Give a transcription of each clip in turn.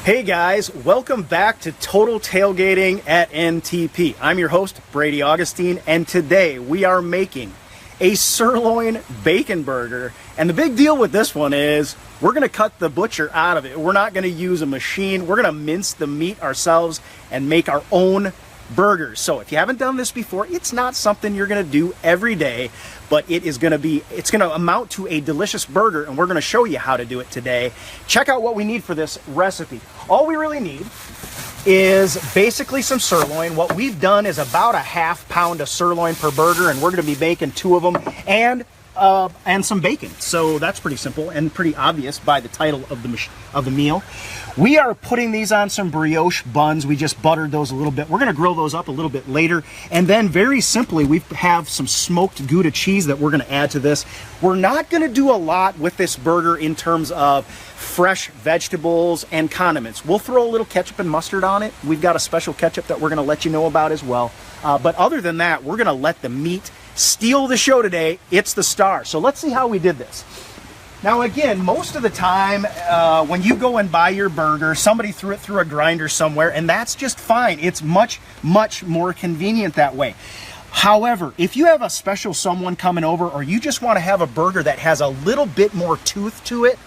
Hey guys, welcome back to Total Tailgating at NTP. I'm your host, Brady Augustine, and today we are making a sirloin bacon burger. And the big deal with this one is we're gonna cut the butcher out of it. We're not gonna use a machine. We're gonna mince the meat ourselves and make our own burgers. So if you haven't done this before, it's not something you're gonna do every day, but it's gonna amount to a delicious burger, and we're gonna show you how to do it today. Check out what we need for this recipe. All we really need is basically some sirloin. What we've done is about a half pound of sirloin per burger, and we're gonna be making 2 of them, and some bacon. So that's pretty simple and pretty obvious by the title of the meal. We are putting these on some brioche buns. We just buttered those a little bit. We're gonna grill those up a little bit later. And then very simply, we have some smoked Gouda cheese that we're gonna add to this. We're not gonna do a lot with this burger in terms of fresh vegetables and condiments. We'll throw a little ketchup and mustard on it. We've got a special ketchup that we're gonna let you know about as well. But other than that, we're gonna let the meat steal the show today. It's the star. So let's see how we did this. Now again, most of the time when you go and buy your burger, somebody threw it through a grinder somewhere, and that's just fine. It's much, much more convenient that way. However, if you have a special someone coming over, or you just want to have a burger that has a little bit more tooth to it,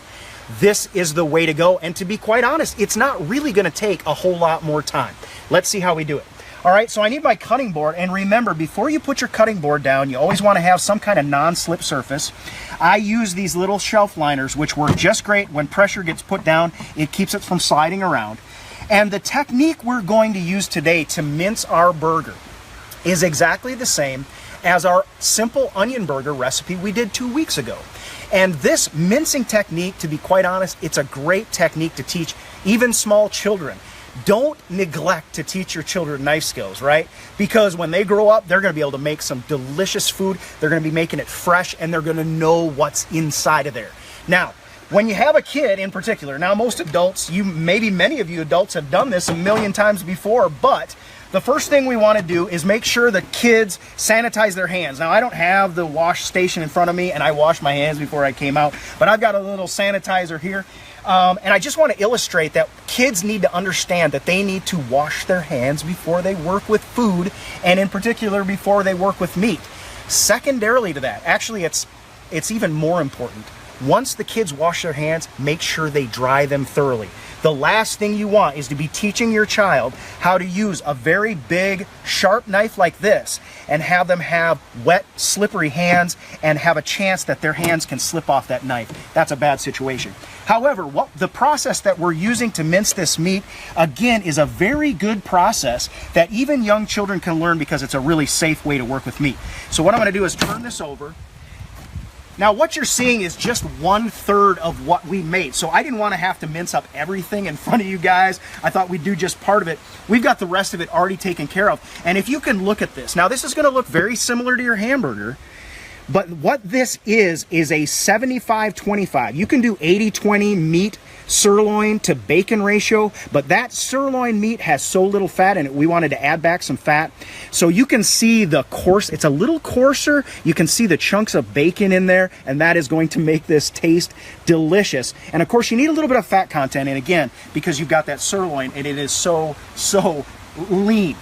this is the way to go. And to be quite honest, it's not really going to take a whole lot more time. Let's see how we do it. All right, so I need my cutting board, and remember, before you put your cutting board down, you always want to have some kind of non-slip surface. I use these little shelf liners, which work just great. When pressure gets put down, it keeps it from sliding around. And the technique we're going to use today to mince our burger is exactly the same as our simple onion burger recipe we did 2 weeks ago. And this mincing technique, to be quite honest, it's a great technique to teach even small children. Don't neglect to teach your children knife skills, right? Because when they grow up, they're gonna be able to make some delicious food. They're gonna be making it fresh, and they're gonna know what's inside of there. Now, when you have a kid in particular, now most adults, maybe many of you adults have done this a million times before, but the first thing we want to do is make sure the kids sanitize their hands. Now, I don't have the wash station in front of me, and I washed my hands before I came out, but I've got a little sanitizer here. And I just want to illustrate that kids need to understand that they need to wash their hands before they work with food, and in particular before they work with meat. Secondarily to that, actually it's even more important. Once the kids wash their hands, make sure they dry them thoroughly. The last thing you want is to be teaching your child how to use a very big, sharp knife like this and have them have wet, slippery hands and have a chance that their hands can slip off that knife. That's a bad situation. However, the process that we're using to mince this meat, again, is a very good process that even young children can learn because it's a really safe way to work with meat. So what I'm going to do is turn this over. Now what you're seeing is just 1/3 of what we made. So I didn't want to have to mince up everything in front of you guys. I thought we'd do just part of it. We've got the rest of it already taken care of. And if you can look at this, now this is going to look very similar to your hamburger, but what this is a 75-25. You can do 80-20 meat sirloin to bacon ratio, but that sirloin meat has so little fat in it, we wanted to add back some fat. So you can see the coarse, it's a little coarser. You can see the chunks of bacon in there, and that is going to make this taste delicious. And of course, you need a little bit of fat content, and again, because you've got that sirloin, and it is so lean.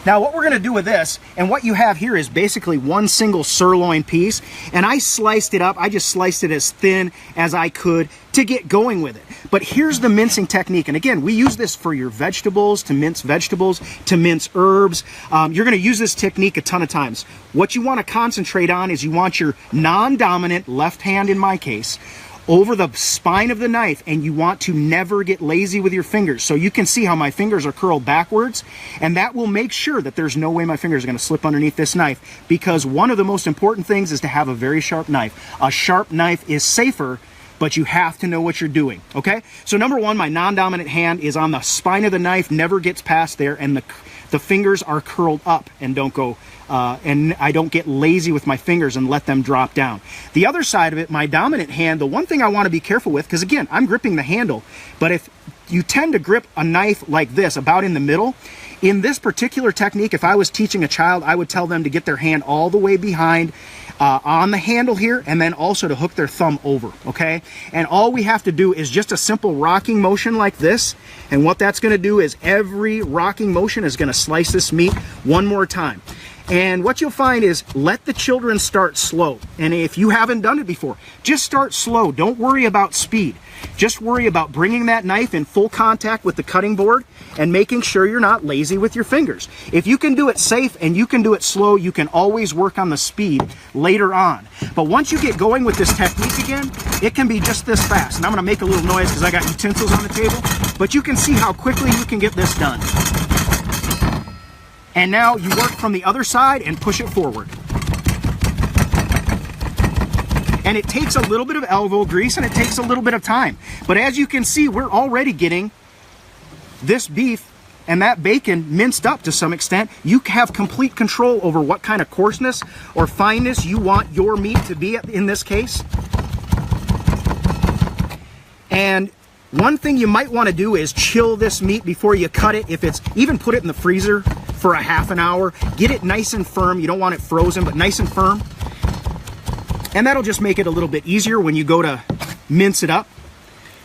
Now what we're going to do with this, and what you have here is basically one single sirloin piece, and I sliced it up. I just sliced it as thin as I could to get going with it. But here's the mincing technique, and again, we use this for your vegetables, to mince herbs. You're going to use this technique a ton of times. What you want to concentrate on is you want your non-dominant left hand, in my case, over the spine of the knife, and you want to never get lazy with your fingers. So you can see how my fingers are curled backwards, and that will make sure that there's no way my fingers are going to slip underneath this knife, because one of the most important things is to have a very sharp knife. A sharp knife is safer, but you have to know what you're doing, okay? So number one, my non-dominant hand is on the spine of the knife, never gets past there, and the fingers are curled up and don't go, and I don't get lazy with my fingers and let them drop down. The other side of it, my dominant hand, the one thing I want to be careful with, because again, I'm gripping the handle, but if you tend to grip a knife like this, about in the middle, in this particular technique, if I was teaching a child, I would tell them to get their hand all the way behind on the handle here, and then also to hook their thumb over, okay? And all we have to do is just a simple rocking motion like this, and what that's gonna do is every rocking motion is gonna slice this meat one more time. And what you'll find is let the children start slow. And if you haven't done it before, just start slow. Don't worry about speed. Just worry about bringing that knife in full contact with the cutting board and making sure you're not lazy with your fingers. If you can do it safe and you can do it slow, you can always work on the speed later on. But once you get going with this technique again, it can be just this fast. And I'm gonna make a little noise because I got utensils on the table, but you can see how quickly you can get this done. And now you work from the other side and push it forward. And it takes a little bit of elbow grease and it takes a little bit of time. But as you can see, we're already getting this beef and that bacon minced up to some extent. You have complete control over what kind of coarseness or fineness you want your meat to be in this case. And one thing you might want to do is chill this meat before you cut it. If it's, even put it in the freezer for a half an hour. Get it nice and firm. You don't want it frozen, but nice and firm. And that'll just make it a little bit easier when you go to mince it up.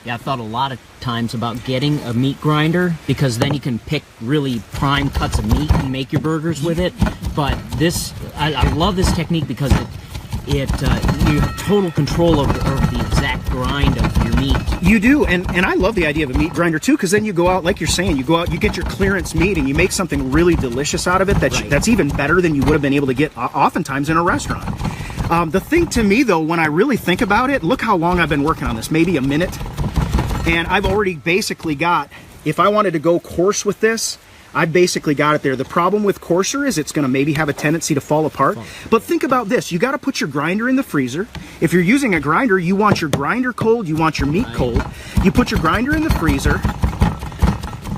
Yeah, I've thought a lot of times about getting a meat grinder because then you can pick really prime cuts of meat and make your burgers with it. But this, I love this technique because you have total control over the exact grind of your meat. You do, and I love the idea of a meat grinder too, because then you go out, like you're saying, you go out, you get your clearance meat, and you make something really delicious out of it that's even better than you would have been able to get oftentimes in a restaurant. The thing to me, though, when I really think about it, look how long I've been working on this, maybe a minute, and I've already basically got, if I wanted to go coarse with this, I basically got it there. The problem with coarser is it's going to maybe have a tendency to fall apart. But think about this. You got to put your grinder in the freezer. If you're using a grinder, you want your grinder cold, you want your meat cold. You put your grinder in the freezer,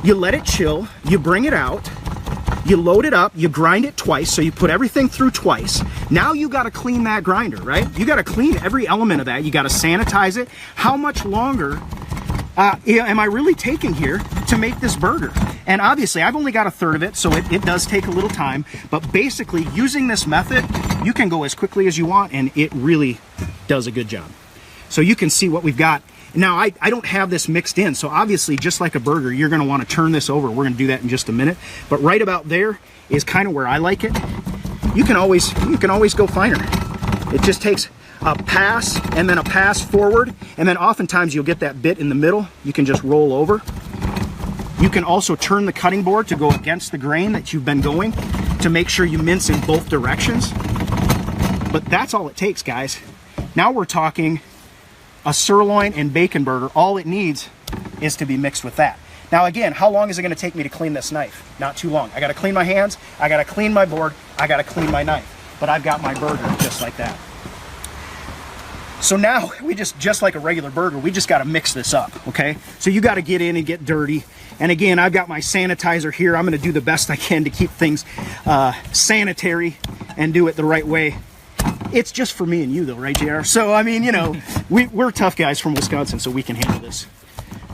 you let it chill, you bring it out, you load it up, you grind it twice, so you put everything through twice. Now you got to clean that grinder, right? You got to clean every element of that. You got to sanitize it. How much longer am I really taking here to make this burger? And obviously I've only got a third of it, so it does take a little time, but basically using this method, you can go as quickly as you want, and it really does a good job. So you can see what we've got. Now I don't have this mixed in, so obviously just like a burger, you're gonna wanna turn this over. We're gonna do that in just a minute, but right about there is kind of where I like it. You can always go finer. It just takes a pass and then a pass forward, and then oftentimes you'll get that bit in the middle. You can just roll over. You can also turn the cutting board to go against the grain that you've been going to make sure you mince in both directions. But that's all it takes, guys. Now we're talking a sirloin and bacon burger. All it needs is to be mixed with that. Now again, how long is it going to take me to clean this knife? Not too long. I got to clean my hands, I got to clean my board, I got to clean my knife. But I've got my burger just like that. So now we just like a regular burger, we just got to mix this up, okay? So you got to get in and get dirty. And again, I've got my sanitizer here. I'm going to do the best I can to keep things sanitary and do it the right way. It's just for me and you though, right, JR? So, I mean, you know, we're tough guys from Wisconsin, so we can handle this.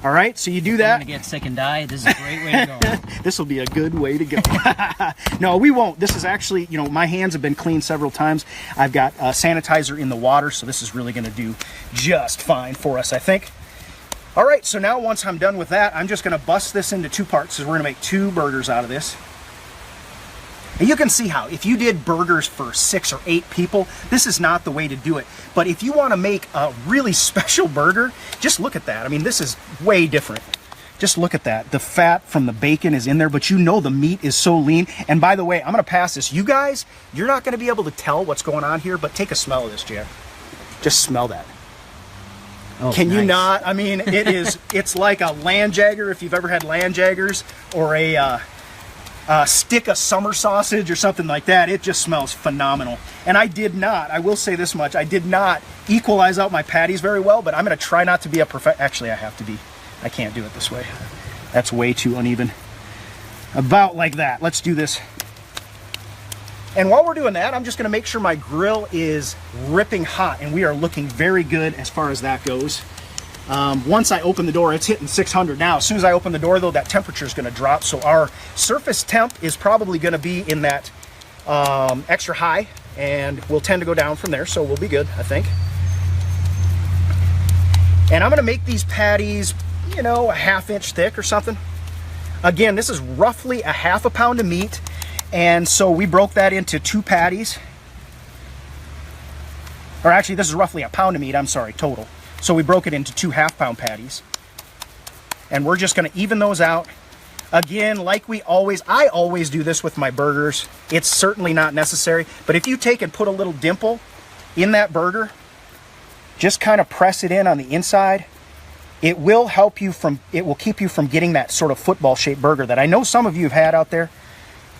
All right, so you do that. I'm gonna get sick and die. This is a great way to go. This will be a good way to go. No, we won't. This is actually, you know, my hands have been cleaned several times. I've got sanitizer in the water, so this is really gonna do just fine for us, I think. All right, so now once I'm done with that, I'm just gonna bust this into two parts, because we're gonna make two burgers out of this. And you can see how, if you did burgers for 6 or 8 people, this is not the way to do it. But if you want to make a really special burger, just look at that. I mean, this is way different. Just look at that. The fat from the bacon is in there, but you know the meat is so lean. And by the way, I'm going to pass this. You guys, you're not going to be able to tell what's going on here, but take a smell of this, Jack. Just smell that. Oh, can nice. you not? I mean, it's like a land jagger, if you've ever had land jaggers, or a stick of summer sausage or something like that. It just smells phenomenal. And I will say this much, I did not equalize out my patties very well, but I'm going to try not to be a perfect. Actually, I can't do it this way. That's way too uneven. About like that. Let's do this. And while we're doing that, I'm just going to make sure my grill is ripping hot, and we are looking very good as far as that goes. Once I open the door, it's hitting 600 now. As soon as I open the door, though, that temperature is going to drop. So our surface temp is probably going to be in that extra high, and we'll tend to go down from there, so we'll be good, I think. And I'm gonna make these patties, you know, a 1/2 inch thick or something. Again, this is roughly a 1/2 pound of meat, and so we broke that into 2 patties. Or actually, this is roughly a pound of meat, I'm sorry, total. So we broke it into 2 1/2 pound patties. And we're just gonna even those out. Again, like I always do this with my burgers. It's certainly not necessary, but if you take and put a little dimple in that burger, just kind of press it in on the inside, it will help you from, it will keep you from getting that sort of football shaped burger that I know some of you have had out there.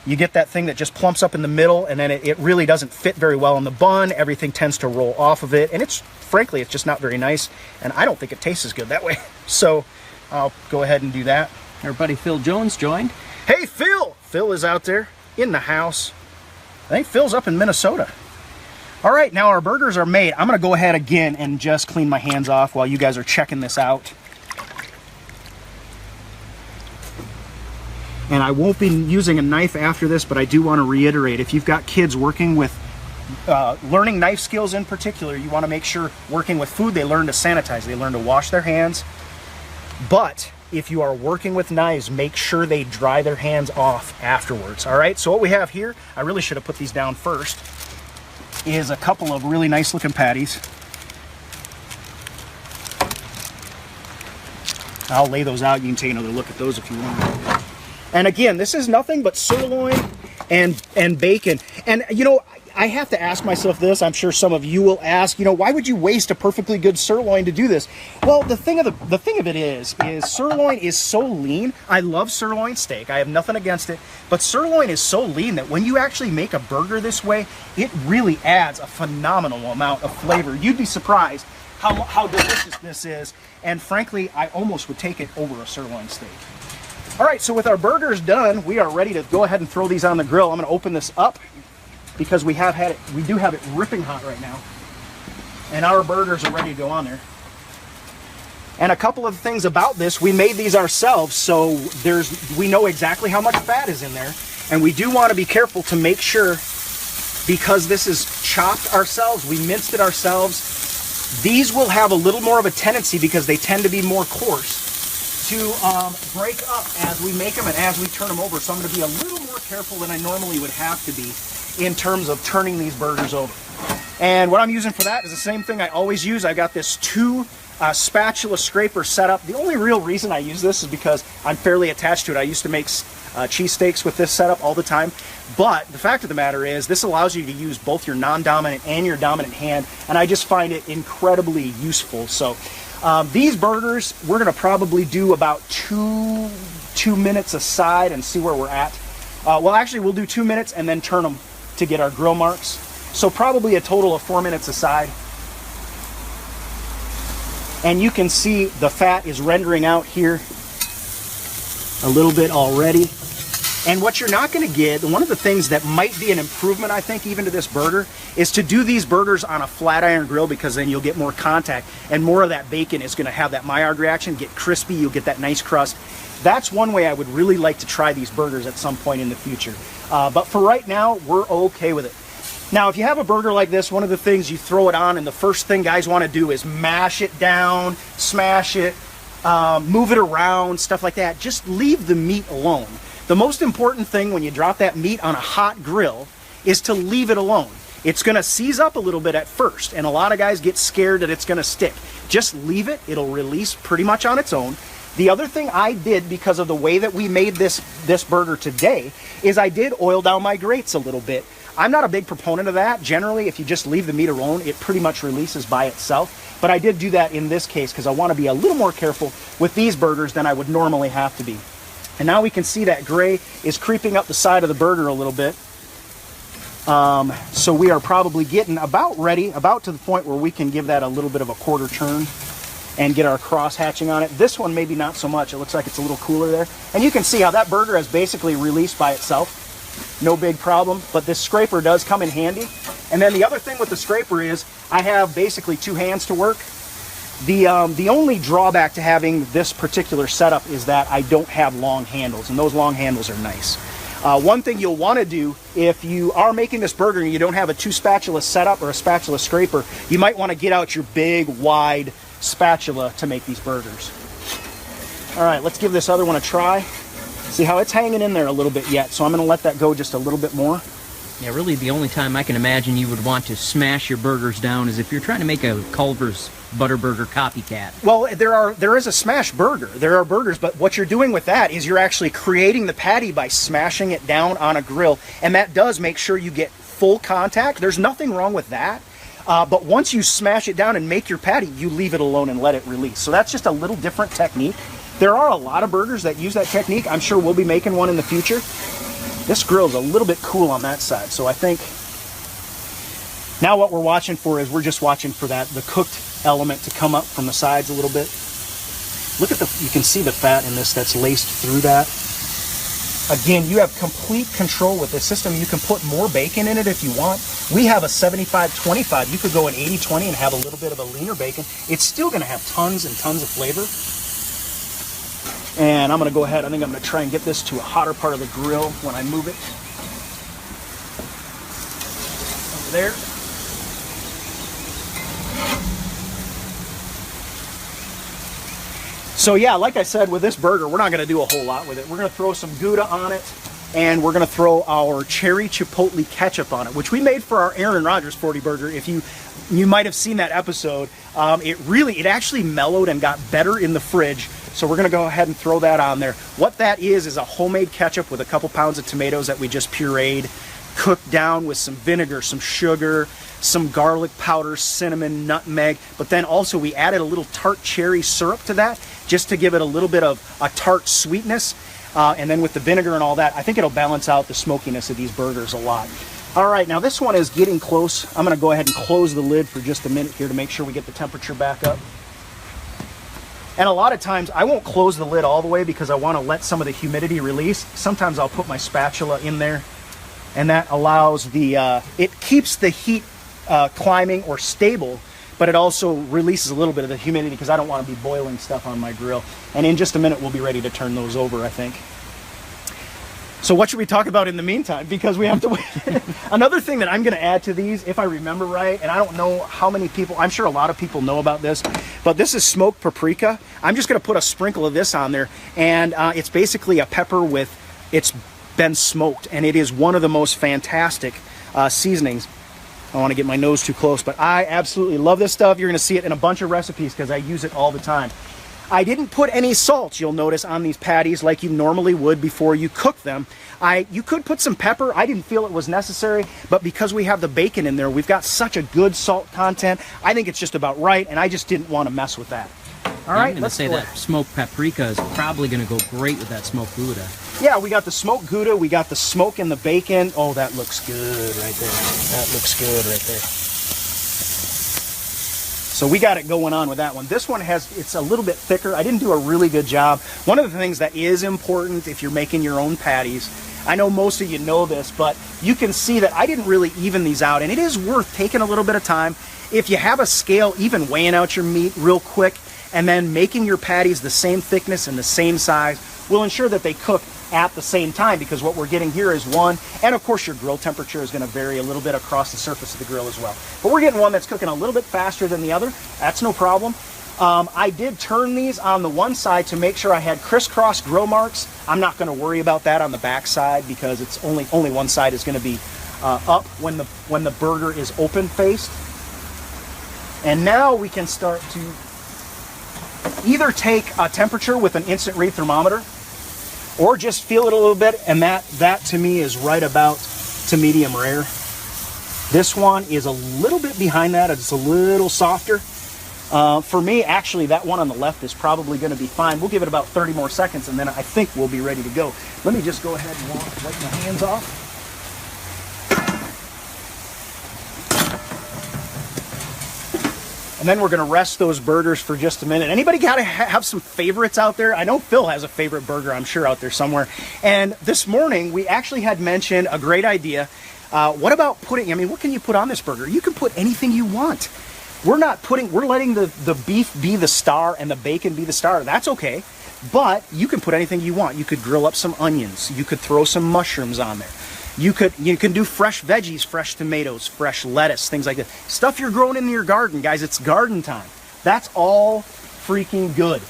You get that thing that just plumps up in the middle, and then it really doesn't fit very well in the bun. Everything tends to roll off of it, and frankly, it's just not very nice, and I don't think it tastes as good that way. So I'll go ahead and do that. Our buddy Phil Jones joined. Hey, Phil! Phil is out there in the house. I think Phil's up in Minnesota. All right, now our burgers are made. I'm gonna go ahead again and just clean my hands off while you guys are checking this out. And I won't be using a knife after this, but I do want to reiterate, if you've got kids working with, learning knife skills in particular, you want to make sure working with food, they learn to sanitize, they learn to wash their hands. But if you are working with knives, make sure they dry their hands off afterwards. All right, so what we have here, I really should have put these down first, is a couple of really nice looking patties. I'll lay those out. You can take another look at those if you want. And again, this is nothing but sirloin and bacon. And you know, I have to ask myself this, I'm sure some of you will ask, you know, why would you waste a perfectly good sirloin to do this? Well, the thing of it is sirloin is so lean. I love sirloin steak. I have nothing against it, but sirloin is so lean that when you actually make a burger this way, it really adds a phenomenal amount of flavor. You'd be surprised how delicious this is. And frankly, I almost would take it over a sirloin steak. All right, so with our burgers done, we are ready to go ahead and throw these on the grill. I'm gonna open this up because we do have it ripping hot right now. And our burgers are ready to go on there. And a couple of things about this, we made these ourselves, so we know exactly how much fat is in there. And we do wanna be careful to make sure, because this is chopped ourselves, we minced it ourselves, these will have a little more of a tendency, because they tend to be more coarse, to break up as we make them and as we turn them over. So I'm going to be a little more careful than I normally would have to be in terms of turning these burgers over. And what I'm using for that is the same thing I always use. I got this 2 spatula scraper set up. The only real reason I use this is because I'm fairly attached to it. I used to make cheesesteaks with this setup all the time. But the fact of the matter is, this allows you to use both your non-dominant and your dominant hand, and I just find it incredibly useful. So these burgers, we're gonna probably do about two minutes aside and see where we're at. Well, actually, we'll do 2 minutes and then turn them to get our grill marks. So probably a total of 4 minutes aside. And you can see the fat is rendering out here a little bit already. And what you're not going to get, one of the things that might be an improvement, I think, even to this burger, is to do these burgers on a flat iron grill, because then you'll get more contact and more of that bacon is going to have that Maillard reaction, get crispy, you'll get that nice crust. That's one way I would really like to try these burgers at some point in the future. But for right now, we're okay with it. Now, if you have a burger like this, one of the things you throw it on, and the first thing guys want to do is mash it down, smash it, move it around, stuff like that. Just leave the meat alone. The most important thing when you drop that meat on a hot grill is to leave it alone. It's gonna seize up a little bit at first, and a lot of guys get scared that it's gonna stick. Just leave it, it'll release pretty much on its own. The other thing I did, because of the way that we made this burger today, is I did oil down my grates a little bit. I'm not a big proponent of that. Generally, if you just leave the meat alone, it pretty much releases by itself. But I did do that in this case because I want to be a little more careful with these burgers than I would normally have to be. And now we can see that gray is creeping up the side of the burger a little bit. So we are probably getting about ready, about to the point where we can give that a little bit of a quarter turn and get our cross hatching on it. This one maybe not so much. It looks like it's a little cooler there. And you can see how that burger has basically released by itself. No big problem, but this scraper does come in handy. And then the other thing with the scraper is I have basically 2 hands to work. The only drawback to having this particular setup is that I don't have long handles, and those long handles are nice. One thing you'll want to do if you are making this burger and you don't have a 2 spatula setup or a spatula scraper, you might want to get out your big, wide spatula to make these burgers. All right, let's give this other one a try. See how it's hanging in there a little bit yet, so I'm going to let that go just a little bit more. Yeah, really the only time I can imagine you would want to smash your burgers down is if you're trying to make a Culver's Butterburger copycat. Well, there is a smash burger. There are burgers, but what you're doing with that is you're actually creating the patty by smashing it down on a grill, and that does make sure you get full contact. There's nothing wrong with that. But once you smash it down and make your patty, you leave it alone and let it release. So that's just a little different technique. There are a lot of burgers that use that technique. I'm sure we'll be making one in the future. This grill's a little bit cool on that side, so I think now what we're watching for is we're just watching for the cooked element to come up from the sides a little bit. Look at you can see the fat in this that's laced through that. Again, you have complete control with this system. You can put more bacon in it if you want. We have a 75-25. You could go an 80-20 and have a little bit of a leaner bacon. It's still going to have tons and tons of flavor. And I'm going to go ahead, I think I'm going to try and get this to a hotter part of the grill when I move it. Over there. So yeah, like I said, with this burger, we're not going to do a whole lot with it. We're going to throw some Gouda on it, and we're going to throw our cherry chipotle ketchup on it, which we made for our Aaron Rodgers 40 burger. If you might have seen that episode, it actually mellowed and got better in the fridge. So we're going to go ahead and throw that on there. What that is a homemade ketchup with a couple pounds of tomatoes that we just pureed, cooked down with some vinegar, some sugar, some garlic powder, cinnamon, nutmeg, but then also we added a little tart cherry syrup to that just to give it a little bit of a tart sweetness. And then with the vinegar and all that, I think it'll balance out the smokiness of these burgers a lot. All right, now this one is getting close. I'm going to go ahead and close the lid for just a minute here to make sure we get the temperature back up. And a lot of times I won't close the lid all the way because I want to let some of the humidity release. Sometimes I'll put my spatula in there, and that allows it keeps the heat climbing or stable, but it also releases a little bit of the humidity because I don't want to be boiling stuff on my grill. And in just a minute we'll be ready to turn those over, I think. So what should we talk about in the meantime? Because we have to wait. Another thing that I'm going to add to these, if I remember right, and I don't know how many people, I'm sure a lot of people know about this, but this is smoked paprika. I'm just going to put a sprinkle of this on there, and it's basically a pepper it's been smoked, and it is one of the most fantastic seasonings. I don't want to get my nose too close, but I absolutely love this stuff. You're going to see it in a bunch of recipes because I use it all the time. I didn't put any salt, you'll notice, on these patties like you normally would before you cook them. You could put some pepper. I didn't feel it was necessary, but because we have the bacon in there, we've got such a good salt content. I think it's just about right, and I just didn't want to mess with that. All right, I'm going to say that smoked paprika is probably going to go great with that smoked Gouda. Yeah, we got the smoked Gouda, we got the smoke in the bacon. Oh, that looks good right there. That looks good right there. So we got it going on with that one. This one it's a little bit thicker. I didn't do a really good job. One of the things that is important if you're making your own patties, I know most of you know this, but you can see that I didn't really even these out, and it is worth taking a little bit of time. If you have a scale, even weighing out your meat real quick, and then making your patties the same thickness and the same size will ensure that they cook at the same time, because what we're getting here is one, and of course your grill temperature is going to vary a little bit across the surface of the grill as well. But we're getting one that's cooking a little bit faster than the other. That's no problem. I did turn these on the one side to make sure I had crisscross grill marks. I'm not going to worry about that on the back side because it's only one side is going to be up when the burger is open faced. And now we can start to either take a temperature with an instant read thermometer or just feel it a little bit, and that to me is right about to medium rare. This one is a little bit behind that. It's a little softer. For me, actually, that one on the left is probably going to be fine. We'll give it about 30 more seconds, and then I think we'll be ready to go. Let me just go ahead and wipe my hands off. And then we're going to rest those burgers for just a minute. Anybody got to have some favorites out there? I know Phil has a favorite burger, I'm sure, out there somewhere. And this morning, we actually had mentioned a great idea. What about what can you put on this burger? You can put anything you want. we're letting the beef be the star and the bacon be the star. That's okay. But you can put anything you want. You could grill up some onions. You could throw some mushrooms on there. You can do fresh veggies, fresh tomatoes, fresh lettuce, things like that. Stuff you're growing in your garden, guys. It's garden time. That's all freaking good.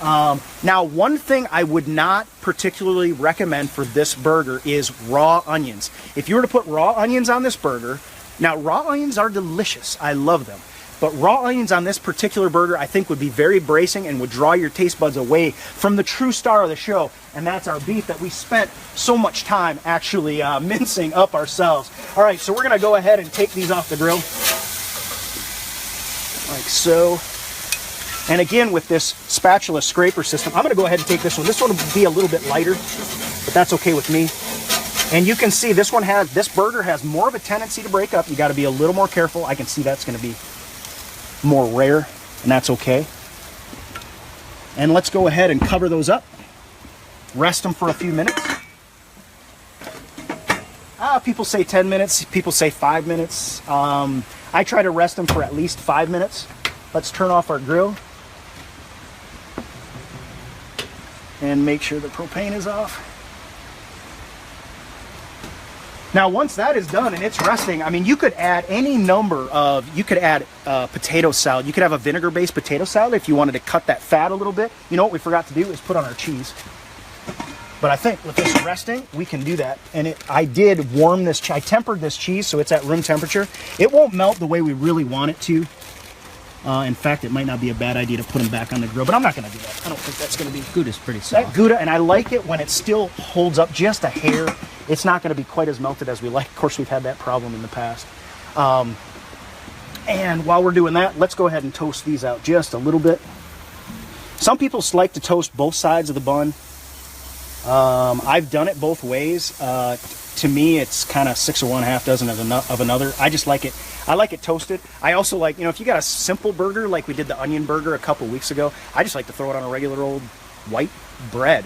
Now, one thing I would not particularly recommend for this burger is raw onions. If you were to put raw onions on this burger, now raw onions are delicious. I love them. But raw onions on this particular burger, I think, would be very bracing and would draw your taste buds away from the true star of the show, and that's our beef that we spent so much time actually mincing up ourselves. All right, so we're going to go ahead and take these off the grill, like so. And again, with this spatula scraper system, I'm going to go ahead and take this one. This one will be a little bit lighter, but that's okay with me. And you can see this burger has more of a tendency to break up. You got to be a little more careful. I can see that's going to be more rare, and that's okay. And let's go ahead and cover those up. Rest them for a few minutes. People say 10 minutes, people say 5 minutes. I try to rest them for at least 5 minutes. Let's turn off our grill and make sure the propane is off. Now, once that is done and it's resting, I mean, you could add any number of, you could add potato salad. You could have a vinegar-based potato salad if you wanted to cut that fat a little bit. You know what we forgot to do is put on our cheese. But I think with this resting, we can do that. And I did warm this, I tempered this cheese so it's at room temperature. It won't melt the way we really want it to. In fact, it might not be a bad idea to put them back on the grill, but I'm not going to do that. I don't think that's going to be... Gouda's pretty soft. That Gouda, and I like it when it still holds up just a hair. It's not going to be quite as melted as we like. Of course, we've had that problem in the past. And while we're doing that, let's go ahead and toast these out just a little bit. Some people like to toast both sides of the bun. I've done it both ways. To me, it's kind of 6 or 1/2 dozen of another. I just like it. I like it toasted. I also like, if you got a simple burger like we did the onion burger a couple weeks ago, I just like to throw it on a regular old white bread.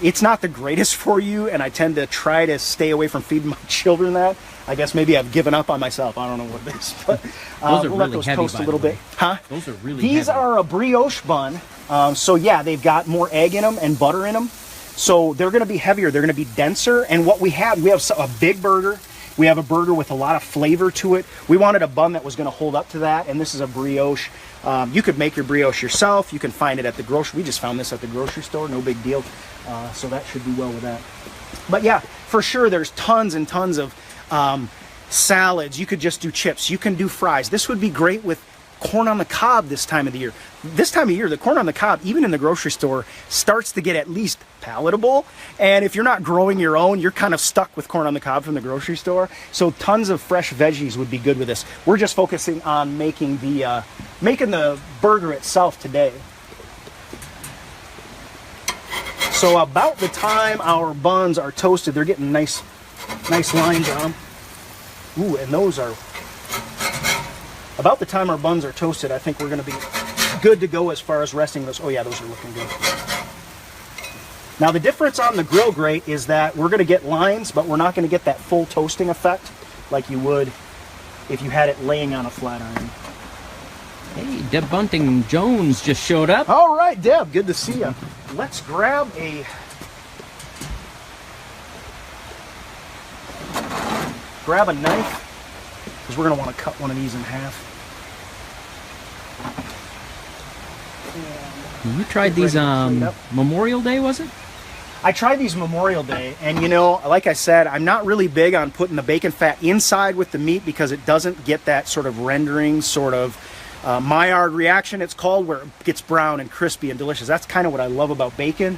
It's not the greatest for you, and I tend to try to stay away from feeding my children that. I guess maybe I've given up on myself. I don't know what it is, but we'll let those toast a little bit. Huh? Those are really These heavy. are a brioche bun. So yeah, they've got more egg in them and butter in them. So they're going to be heavier. They're going to be denser. And what we have a big burger. We have a burger with a lot of flavor to it. We wanted a bun that was going to hold up to that, and this is a brioche. You could make your brioche yourself. You can find it at the grocery. We just found this at the grocery store. No big deal. So that should do well with that. But yeah, for sure, there's tons and tons of salads. You could just do chips. You can do fries. This would be great with corn on the cob this time of the year. This time of year, the corn on the cob, even in the grocery store, starts to get at least palatable. And if you're not growing your own, you're kind of stuck with corn on the cob from the grocery store. So tons of fresh veggies would be good with this. We're just focusing on making the burger itself today. So about the time our buns are toasted, they're getting nice lines on them. Ooh, and those are... About the time our buns are toasted, I think we're going to be good to go as far as resting those. Oh yeah, those are looking good. Now the difference on the grill grate is that we're going to get lines, but we're not going to get that full toasting effect like you would if you had it laying on a flat iron. Hey, Deb Bunting Jones just showed up. All right, Deb, good to see you. Let's grab a... knife, because we're going to want to cut one of these in half. You tried these Memorial Day, was it? I tried these Memorial Day, and like I said, I'm not really big on putting the bacon fat inside with the meat because it doesn't get that sort of rendering, sort of Maillard reaction, it's called, where it gets brown and crispy and delicious. That's kind of what I love about bacon.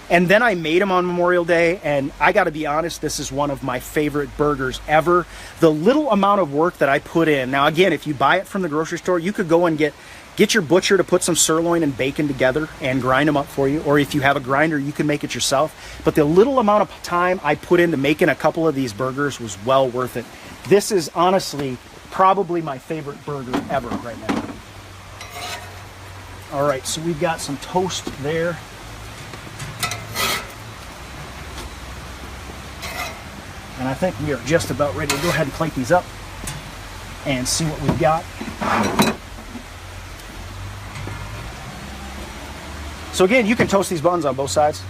And then I made them on Memorial Day, and I got to be honest, this is one of my favorite burgers ever. The little amount of work that I put in. Now, again, if you buy it from the grocery store, you could go and get your butcher to put some sirloin and bacon together and grind them up for you. Or if you have a grinder, you can make it yourself. But the little amount of time I put into making a couple of these burgers was well worth it. This is honestly probably my favorite burger ever right now. All right, so we've got some toast there. And I think we are just about ready to go ahead and plate these up. and see what we've got. So again, you can toast these buns on both sides.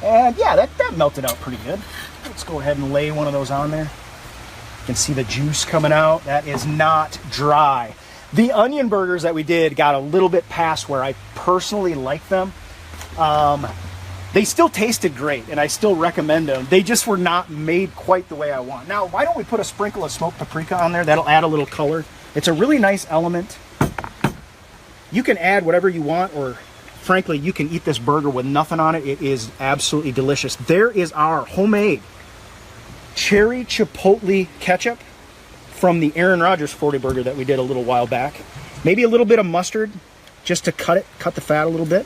And yeah, that melted out pretty good. Let's go ahead and lay one of those on there. You can see the juice coming out. That is not dry. The onion burgers that we did got a little bit past where I personally like them. They still tasted great, and I still recommend them. They just were not made quite the way I want. Now, why don't we put a sprinkle of smoked paprika on there? That'll add a little color. It's a really nice element. You can add whatever you want, or frankly, you can eat this burger with nothing on it. It is absolutely delicious. There is our homemade cherry chipotle ketchup from the Aaron Rodgers 40 burger that we did a little while back. Maybe a little bit of mustard just to cut the fat a little bit.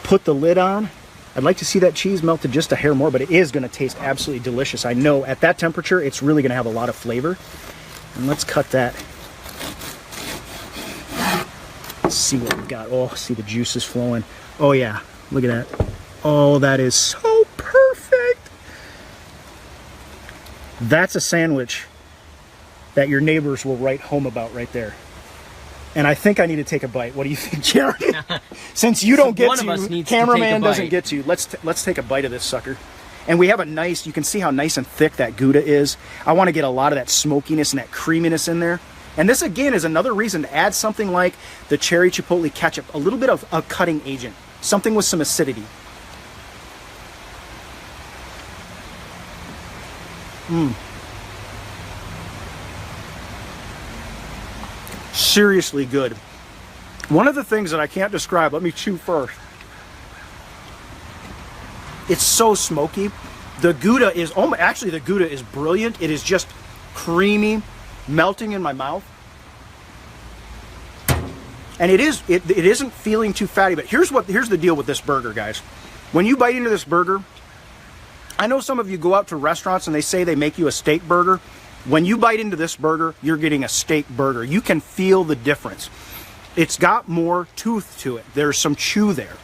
Put the lid on. I'd like to see that cheese melted just a hair more, but it is going to taste absolutely delicious. I know at that temperature, it's really going to have a lot of flavor. And let's cut that. Let's see what we've got. Oh, see the juices flowing. Oh yeah, look at that. Oh, that is so perfect. That's a sandwich that your neighbors will write home about right there. And I think I need to take a bite. What do you think, Jared? Since you don't get to, cameraman doesn't get to, let's take a bite of this sucker. And we have a nice, you can see how nice and thick that Gouda is. I want to get a lot of that smokiness and that creaminess in there. And this again is another reason to add something like the cherry chipotle ketchup, a little bit of a cutting agent, something with some acidity. Seriously good. One of the things that I can't describe, let me chew first. It's so smoky. The Gouda is, actually the Gouda is brilliant. It is just creamy, melting in my mouth. And it isn't feeling too fatty, but here's the deal with this burger, guys. When you bite into this burger, I know some of you go out to restaurants and they say they make you a steak burger. When you bite into this burger, you're getting a steak burger. You can feel the difference. It's got more tooth to it. There's some chew there.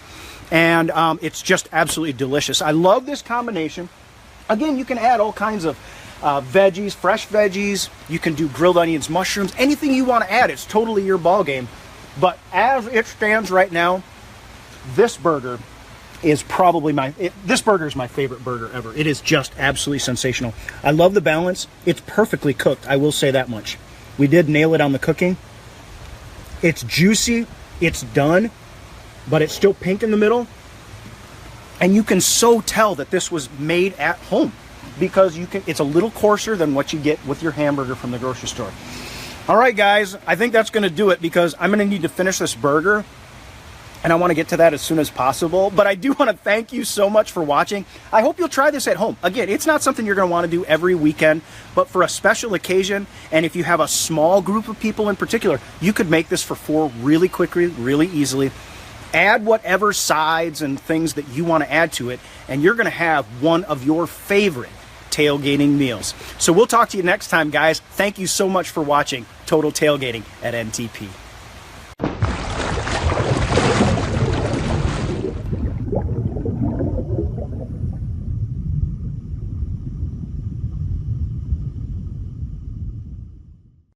And it's just absolutely delicious. I love this combination. Again, you can add all kinds of veggies, fresh veggies. You can do grilled onions, mushrooms, anything you want to add. It's totally your ball game. But as it stands right now, this burger is probably this burger is my favorite burger ever. It is just absolutely sensational. I love the balance. It's perfectly cooked. I will say that much. We did nail it on the cooking. It's juicy. It's done, but it's still pink in the middle. And you can so tell that this was made at home because it's a little coarser than what you get with your hamburger from the grocery store. All right, guys, I think that's going to do it because I'm going to need to finish this burger. And I want to get to that as soon as possible. But I do want to thank you so much for watching. I hope you'll try this at home. Again, it's not something you're going to want to do every weekend, but for a special occasion, and if you have a small group of people in particular, you could make this for 4 really quickly, really easily. Add whatever sides and things that you want to add to it, and you're going to have one of your favorite tailgating meals. So we'll talk to you next time, guys. Thank you so much for watching Total Tailgating at NTP.